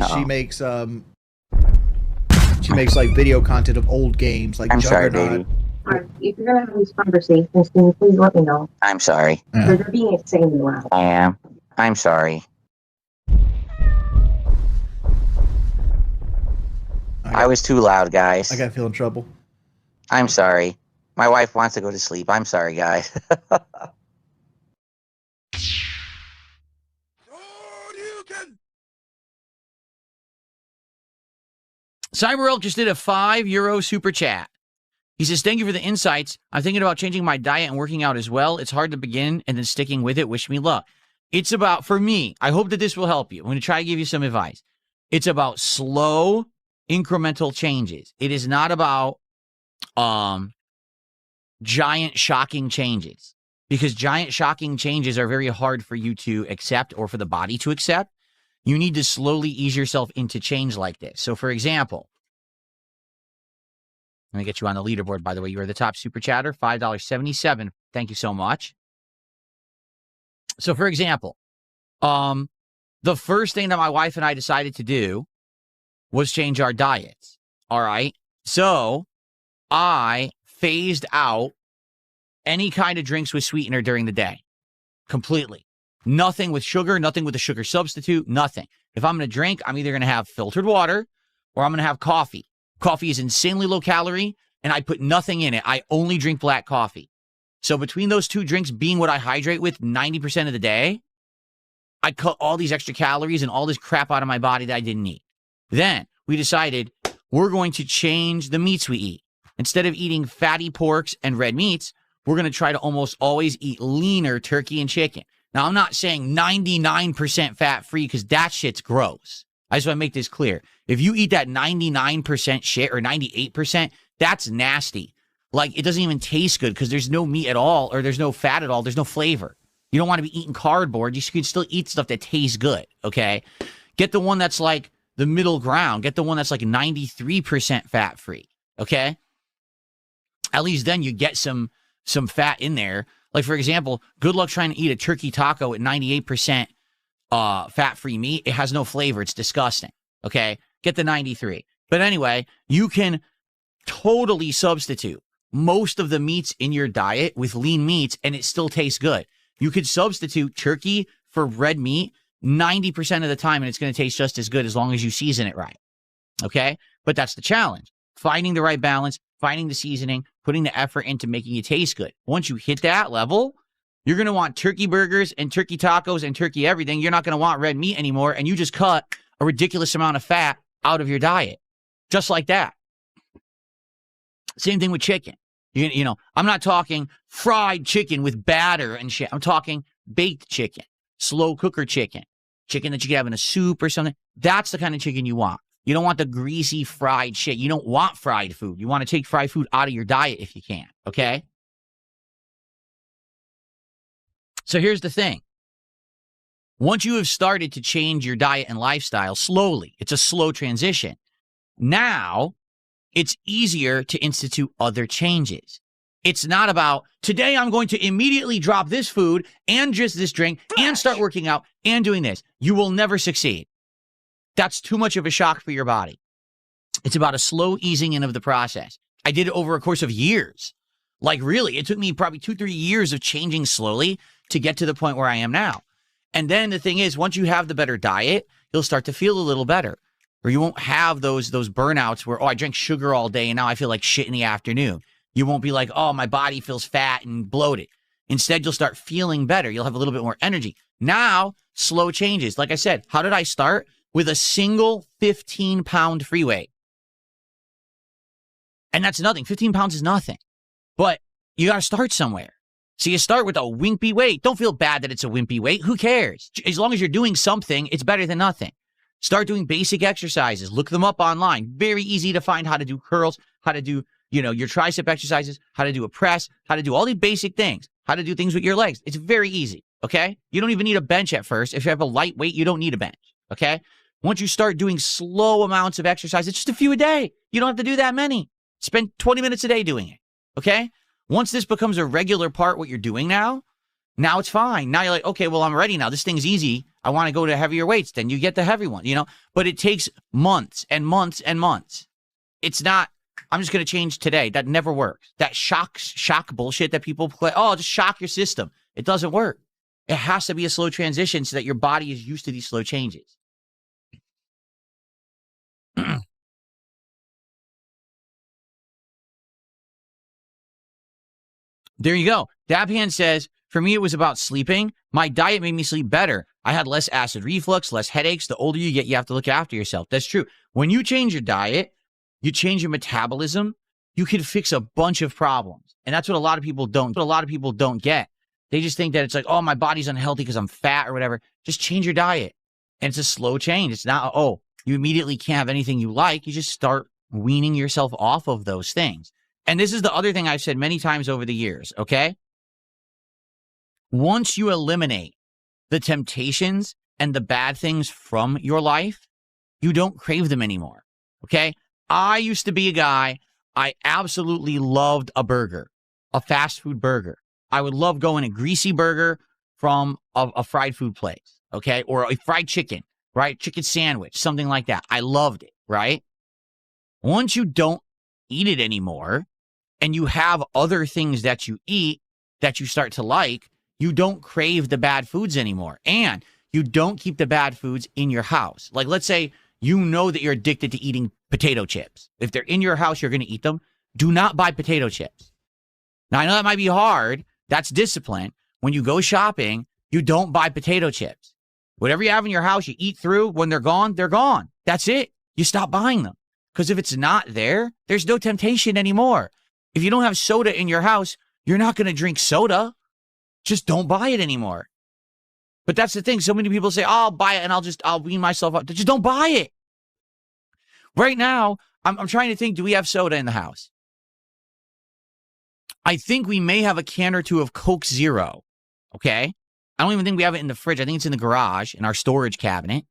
She makes like video content of old games, like I'm sorry, Juggernaut. baby. Alright, if you're gonna have these conversations, can you please let me know? I'm sorry. Yeah. They're being insanely loud. I am. I'm sorry. I was too loud, guys. I gotta feel in trouble. I'm sorry. My wife wants to go to sleep. I'm sorry, guys. Cyber just did a €5 super chat. He says, thank you for the insights. I'm thinking about changing my diet and working out as well. It's hard to begin and then sticking with it. Wish me luck. It's about, for me, I hope that this will help you. I'm going to try to give you some advice. It's about slow, incremental changes. It is not about giant, shocking changes, because giant, shocking changes are very hard for you to accept or for the body to accept. You need to slowly ease yourself into change like this. So, for example, let me get you on the leaderboard, by the way. You are the top super chatter, $5.77. Thank you so much. So, for example, the first thing that my wife and I decided to do was change our diets. All right. So I phased out any kind of drinks with sweetener during the day. Completely. Nothing with sugar, nothing with a sugar substitute, nothing. If I'm going to drink, I'm either going to have filtered water or I'm going to have coffee. Coffee is insanely low calorie, and I put nothing in it. I only drink black coffee. So between those two drinks being what I hydrate with 90% of the day, I cut all these extra calories and all this crap out of my body that I didn't eat. Then we decided we're going to change the meats we eat. Instead of eating fatty porks and red meats, we're going to try to almost always eat leaner turkey and chicken. Now, I'm not saying 99% fat-free because that shit's gross. I just want to make this clear. If you eat that 99% shit or 98%, that's nasty. Like, it doesn't even taste good because there's no meat at all or there's no fat at all. There's no flavor. You don't want to be eating cardboard. You can still eat stuff that tastes good, okay? Get the one that's like the middle ground. Get the one that's like 93% fat-free, okay? At least then you get some fat in there. Like, for example, good luck trying to eat a turkey taco at 98% fat-free meat. It has no flavor. It's disgusting, okay? Get the 93. But anyway, you can totally substitute most of the meats in your diet with lean meats, and it still tastes good. You could substitute turkey for red meat 90% of the time, and it's going to taste just as good as long as you season it right, okay? But that's the challenge. Finding the right balance, finding the seasoning, putting the effort into making it taste good. Once you hit that level, you're going to want turkey burgers and turkey tacos and turkey everything. You're not going to want red meat anymore, and you just cut a ridiculous amount of fat out of your diet. Just like that. Same thing with chicken. You know, I'm not talking fried chicken with batter and shit. I'm talking baked chicken, slow cooker chicken, chicken that you could have in a soup or something. That's the kind of chicken you want. You don't want the greasy fried shit. You don't want fried food. You want to take fried food out of your diet if you can, okay? So here's the thing. Once you have started to change your diet and lifestyle slowly, it's a slow transition. Now, it's easier to institute other changes. It's not about, today I'm going to immediately drop this food and just this drink and start working out and doing this. You will never succeed. That's too much of a shock for your body. It's about a slow easing in of the process. I did it over a course of years. Like, really, it took me probably 2-3 years of changing slowly to get to the point where I am now. And then the thing is, once you have the better diet, you'll start to feel a little better. Or you won't have those burnouts where, oh, I drank sugar all day and now I feel like shit in the afternoon. You won't be like, oh, my body feels fat and bloated. Instead, you'll start feeling better. You'll have a little bit more energy. Now, slow changes. Like I said, how did I start? With a single 15-pound free weight. And that's nothing. 15 pounds is nothing. But you got to start somewhere. So you start with a wimpy weight. Don't feel bad that it's a wimpy weight. Who cares? As long as you're doing something, it's better than nothing. Start doing basic exercises. Look them up online. Very easy to find how to do curls, how to do, your tricep exercises, how to do a press, how to do all these basic things, how to do things with your legs. It's very easy, okay? You don't even need a bench at first. If you have a light weight, you don't need a bench, okay? Once you start doing slow amounts of exercise, it's just a few a day. You don't have to do that many. Spend 20 minutes a day doing it, okay? Once this becomes a regular part, what you're doing now it's fine. Now you're like, okay, well, I'm ready now. This thing's easy. I want to go to heavier weights. Then you get the heavy one, you know, but it takes months and months and months. It's not, I'm just going to change today. That never works. That shock bullshit that people play. Oh, just shock your system. It doesn't work. It has to be a slow transition so that your body is used to these slow changes. There you go. Dabhand says, for me, it was about sleeping. My diet made me sleep better. I had less acid reflux, less headaches. The older you get, you have to look after yourself. That's true. When you change your diet, you change your metabolism, you can fix a bunch of problems. And that's what a lot of people don't get. They just think that it's like, oh, my body's unhealthy because I'm fat or whatever. Just change your diet. And it's a slow change. It's not, oh, you immediately can't have anything you like. You just start weaning yourself off of those things. And this is the other thing I've said many times over the years, okay? Once you eliminate the temptations and the bad things from your life, you don't crave them anymore, okay? I used to be a guy, I absolutely loved a burger, a fast food burger. I would love going a greasy burger from a fried food place, okay? Or a fried chicken, right? Chicken sandwich, something like that. I loved it, right? Once you don't eat it anymore, and you have other things that you eat that you start to like, you don't crave the bad foods anymore. And you don't keep the bad foods in your house. Like, let's say you know that you're addicted to eating potato chips. If they're in your house, you're going to eat them. Do not buy potato chips. Now, I know that might be hard. That's discipline. When you go shopping, you don't buy potato chips. Whatever you have in your house, you eat through. When they're gone, they're gone. That's it. You stop buying them. Because if it's not there, there's no temptation anymore. If you don't have soda in your house, you're not going to drink soda. Just don't buy it anymore. But that's the thing. So many people say, oh, I'll buy it and I'll wean myself up. Just don't buy it. Right now, I'm trying to think, do we have soda in the house? I think we may have a can or two of Coke Zero. Okay? I don't even think we have it in the fridge. I think it's in the garage, in our storage cabinet.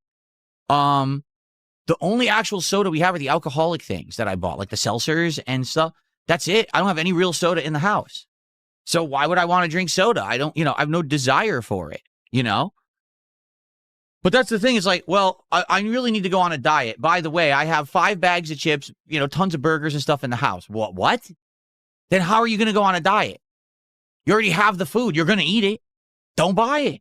The only actual soda we have are the alcoholic things that I bought, like the seltzers and stuff. That's it. I don't have any real soda in the house. So why would I want to drink soda? I have no desire for it, But that's the thing. It's like, well, I really need to go on a diet. By the way, I have 5 bags of chips, tons of burgers and stuff in the house. What? Then how are you going to go on a diet? You already have the food. You're going to eat it. Don't buy it.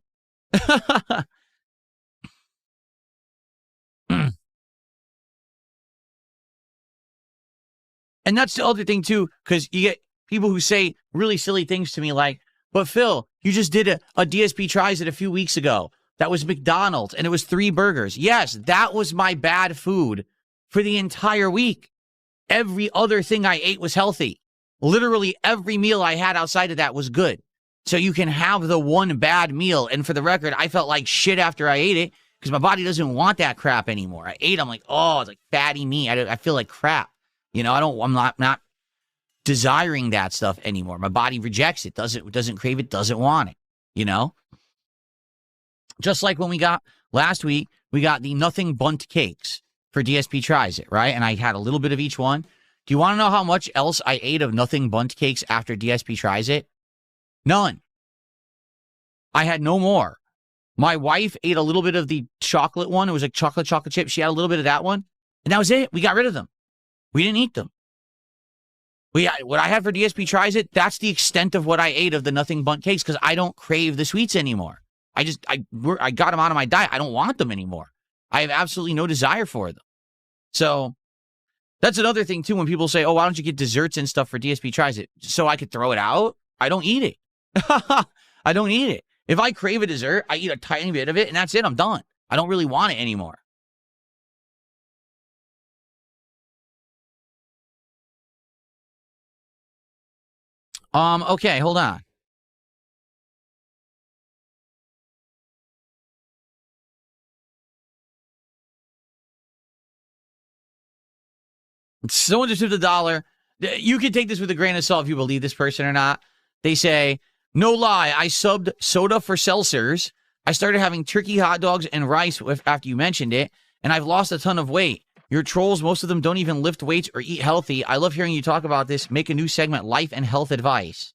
And that's the other thing, too, because you get people who say really silly things to me like, but Phil, you just did a DSP tries it a few weeks ago. That was McDonald's, and it was 3 burgers. Yes, that was my bad food for the entire week. Every other thing I ate was healthy. Literally every meal I had outside of that was good. So you can have the one bad meal. And for the record, I felt like shit after I ate it because my body doesn't want that crap anymore. I ate, I'm like, oh, it's like fatty meat. I feel like crap. I'm not desiring that stuff anymore. My body rejects it, doesn't crave it, doesn't want it, Just like when we got last week, we got the nothing bunt cakes for DSP Tries It, right? And I had a little bit of each one. Do you want to know how much else I ate of nothing bunt cakes after DSP Tries It? None. I had no more. My wife ate a little bit of the chocolate one. It was like chocolate chip. She had a little bit of that one. And that was it. We got rid of them. We didn't eat them. What I had for DSP Tries It, that's the extent of what I ate of the nothing bunt cakes because I don't crave the sweets anymore. I got them out of my diet. I don't want them anymore. I have absolutely no desire for them. So that's another thing, too, when people say, oh, why don't you get desserts and stuff for DSP Tries It? So I could throw it out? I don't eat it. I don't eat it. If I crave a dessert, I eat a tiny bit of it, and that's it. I'm done. I don't really want it anymore. Okay, hold on. Someone just tipped $1. You can take this with a grain of salt if you believe this person or not. They say, no lie, I subbed soda for seltzers. I started having turkey hot dogs and rice after you mentioned it, and I've lost a ton of weight. Your trolls, most of them don't even lift weights or eat healthy. I love hearing you talk about this. Make a new segment, life and health advice.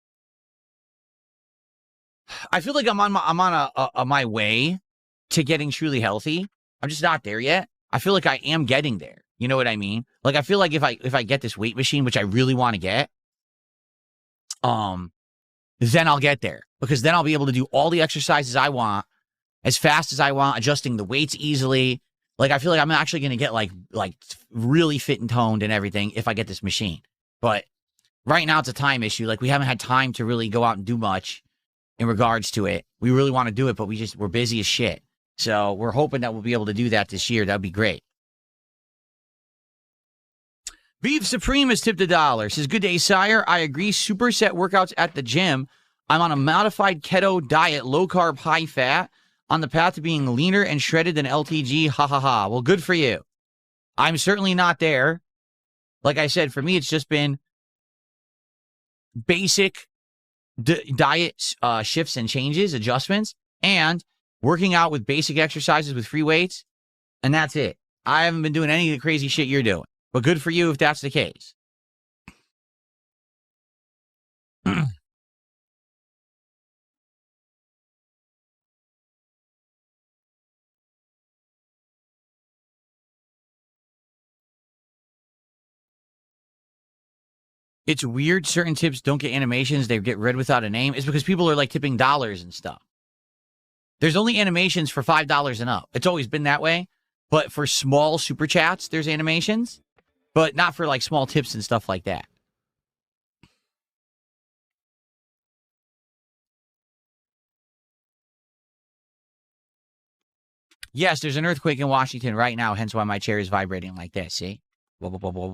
I feel like I'm on my way to getting truly healthy. I'm just not there yet. I feel like I am getting there. You know what I mean? Like, I feel like if I get this weight machine, which I really want to get, then I'll get there, because then I'll be able to do all the exercises I want as fast as I want, adjusting the weights easily. Like, I feel like I'm actually going to get like really fit and toned and everything if I get this machine. But right now it's a time issue. Like, we haven't had time to really go out and do much in regards to it. We really want to do it, but we're busy as shit. So we're hoping that we'll be able to do that this year. That'd be great. Beef Supreme has tipped $1. Says, good day, sire. I agree. Superset workouts at the gym. I'm on a modified keto diet, low carb, high fat, on the path to being leaner and shredded than LTG. Ha ha ha. Well, good for you. I'm certainly not there. Like I said, for me, it's just been basic diet shifts and changes, adjustments, and working out with basic exercises with free weights. And that's it. I haven't been doing any of the crazy shit you're doing. But good for you if that's the case. It's weird certain tips don't get animations. They get read without a name. It's because people are like tipping dollars and stuff. There's only animations for $5 and up. It's always been that way. But for small super chats, there's animations. But not for like small tips and stuff like that. Yes, there's an earthquake in Washington right now, hence why my chair is vibrating like this, see? Whoa, whoa, whoa, whoa.